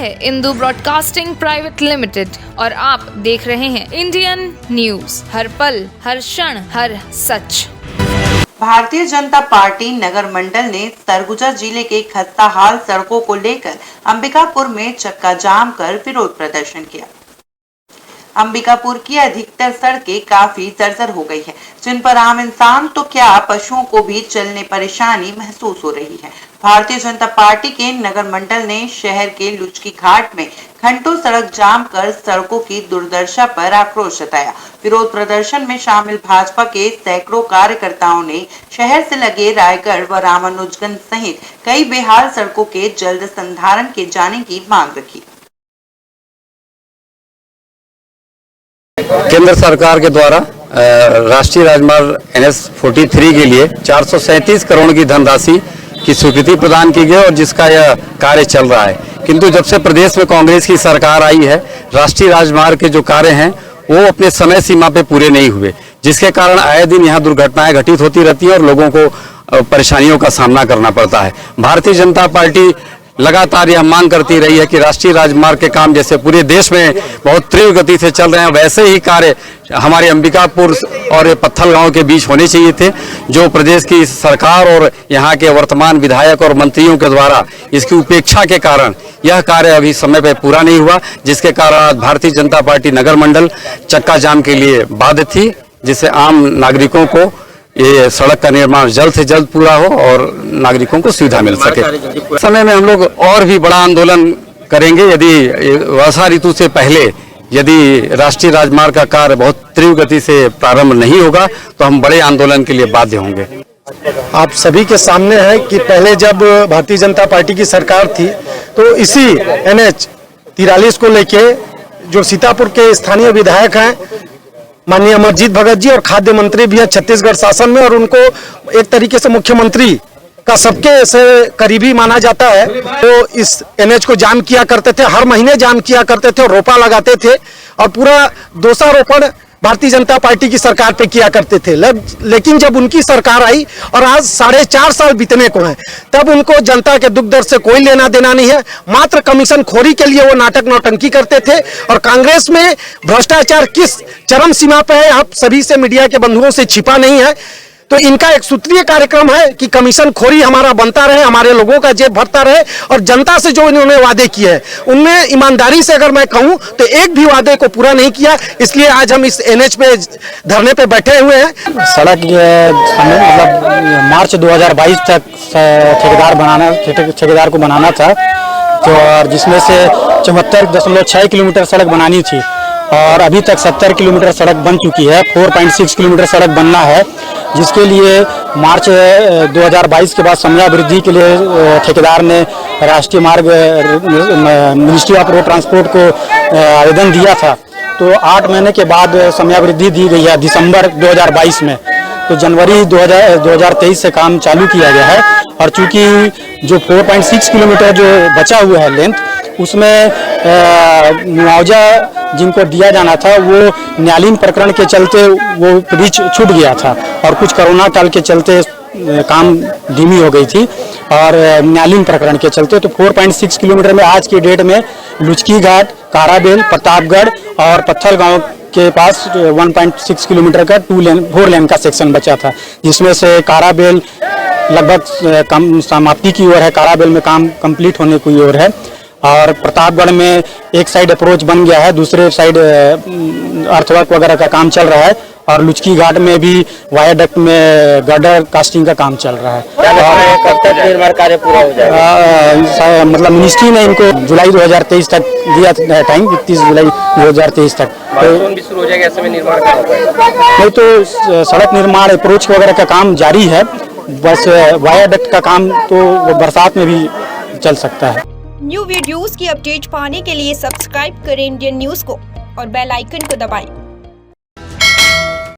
है Indu broadcasting private limited और आप देख रहे हैं इंडियन न्यूज, हर पल, हर क्षण, हर सच। भारतीय जनता पार्टी नगर मंडल ने सरगुजा जिले के खस्ताहाल सड़कों को लेकर अंबिकापुर में चक्का जाम कर विरोध प्रदर्शन किया। अंबिकापुर की अधिकतर सड़कें काफी जर्जर हो गई है, जिन पर आम इंसान तो क्या पशुओं को भी चलने परेशानी महसूस हो रही है। भारतीय जनता पार्टी के नगर मंडल ने शहर के लुचकी घाट में घंटों सड़क जाम कर सड़कों की दुर्दशा पर आक्रोश जताया। विरोध प्रदर्शन में शामिल भाजपा के सैकड़ों कार्यकर्ताओं ने शहर से लगे रायगढ़ व रामानुजगंज सहित कई बेहाल सड़कों के जल्द संधारण किए जाने की मांग रखी। केंद्र सरकार के द्वारा राष्ट्रीय राजमार्ग NH 43 के लिए 437 करोड़ की धनराशि की स्वीकृति प्रदान की गई और जिसका यह कार्य चल रहा है। किंतु जब से प्रदेश में कांग्रेस की सरकार आई है, राष्ट्रीय राजमार्ग के जो कार्य हैं वो अपने समय सीमा पे पूरे नहीं हुए, जिसके कारण आए दिन यहाँ दुर्घटनाएं घटित होती रहती हैं और लोगों को परेशानियों का सामना करना पड़ता है। भारतीय जनता पार्टी लगातार यह मांग करती रही है कि राष्ट्रीय राजमार्ग के काम जैसे पूरे देश में बहुत तीव्र गति से चल रहे हैं, वैसे ही कार्य हमारे अंबिकापुर और पत्थल गांव के बीच होने चाहिए थे। जो प्रदेश की सरकार और यहाँ के वर्तमान विधायक और मंत्रियों के द्वारा इसकी उपेक्षा के कारण यह कार्य अभी समय पर पूरा नहीं हुआ, जिसके कारण आज भारतीय जनता पार्टी नगर मंडल चक्का जाम के लिए बाध्य थी, जिससे आम नागरिकों को ये सड़क का निर्माण जल्द से जल्द पूरा हो और नागरिकों को सुविधा मिल सके। समय में हम लोग और भी बड़ा आंदोलन करेंगे। यदि वर्षा ऋतु से पहले यदि राष्ट्रीय राजमार्ग का कार्य बहुत तीव्र गति से प्रारंभ नहीं होगा तो हम बड़े आंदोलन के लिए बाध्य होंगे। आप सभी के सामने है कि पहले जब भारतीय जनता पार्टी की सरकार थी तो इसी NH 43 को लेके जो सीतापुर के स्थानीय विधायक हैं माननीय अमरजीत भगत जी और खाद्य मंत्री भी हैं छत्तीसगढ़ शासन में, और उनको एक तरीके से मुख्यमंत्री का सबके से करीबी माना जाता है। तो इस NH को जाम किया करते थे, हर महीने जाम किया करते थे और रोपा लगाते थे और पूरा दोषारोपण भारतीय जनता पार्टी की सरकार पे किया करते थे। लेकिन जब उनकी सरकार आई और आज 4.5 साल बीतने को हैं, तब उनको जनता के दुख दर्द से कोई लेना देना नहीं है। मात्र कमीशन खोरी के लिए वो नाटक नौटंकी करते थे और कांग्रेस में भ्रष्टाचार किस चरम सीमा पे है, आप सभी से मीडिया के बंधुओं से छिपा नहीं है। तो इनका एक सूत्रीय कार्यक्रम है कि कमीशन खोरी हमारा बनता रहे, हमारे लोगों का जेब भरता रहे और जनता से जो इन्होंने वादे किए हैं उनमें ईमानदारी से अगर मैं कहूं तो एक भी वादे को पूरा नहीं किया। इसलिए आज हम इस NH पे धरने पे बैठे हुए हैं। सड़क मतलब मार्च 2022 तक ठेकेदार को बनाना था, तो जिसमें से 74.6 किलोमीटर सड़क बनानी थी और अभी तक 70 किलोमीटर सड़क बन चुकी है। 4.6 किलोमीटर सड़क बनना है, जिसके लिए मार्च 2022 के बाद समयावृद्धि के लिए ठेकेदार ने राष्ट्रीय मार्ग मिनिस्ट्री ऑफ रोड ट्रांसपोर्ट को आवेदन दिया था। तो 8 महीने के बाद समयावृद्धि दी गई है दिसंबर 2022 में। तो जनवरी 2023 से काम चालू किया गया है और चूंकि जो 4.6 किलोमीटर जो बचा हुआ है लेंथ, उसमें मुआवजा जिनको दिया जाना था वो न्यायालयीन प्रकरण के चलते वो रीच छूट गया था और कुछ कोरोना काल के चलते काम धीमी हो गई थी और न्यायालयीन प्रकरण के चलते। तो 4.6 किलोमीटर में आज की डेट में लुचकी घाट, काराबेल, प्रतापगढ़ और पत्थल गांव के पास 1.6 किलोमीटर का 4 लेन का सेक्शन बचा था, जिसमें से काराबेल लगभग कम समाप्ति की ओर है, काराबेल में काम कंप्लीट होने की ओर है और प्रतापगढ़ में एक साइड अप्रोच बन गया है, दूसरे साइड अर्थवर्क वगैरह का काम चल रहा है और लुचकी घाट में भी वायाडक्ट में गर्डर कास्टिंग का काम चल रहा है। कब तक निर्माण कार्य पूरा हो जाएगा? मतलब मिनिस्ट्री ने इनको जुलाई 2023 तक दिया टाइम, 31 जुलाई 2023 तक। तो भी शुरू हो जाएगा ऐसे में निर्माण का नहीं तो सड़क निर्माण अप्रोच वगैरह का काम जारी है, बस वायाडक्ट का काम तो बरसात में भी चल सकता है। न्यू वीडियोस की अपडेट पाने के लिए सब्सक्राइब करें इंडियन न्यूज को और बेल आइकन को दबाएं।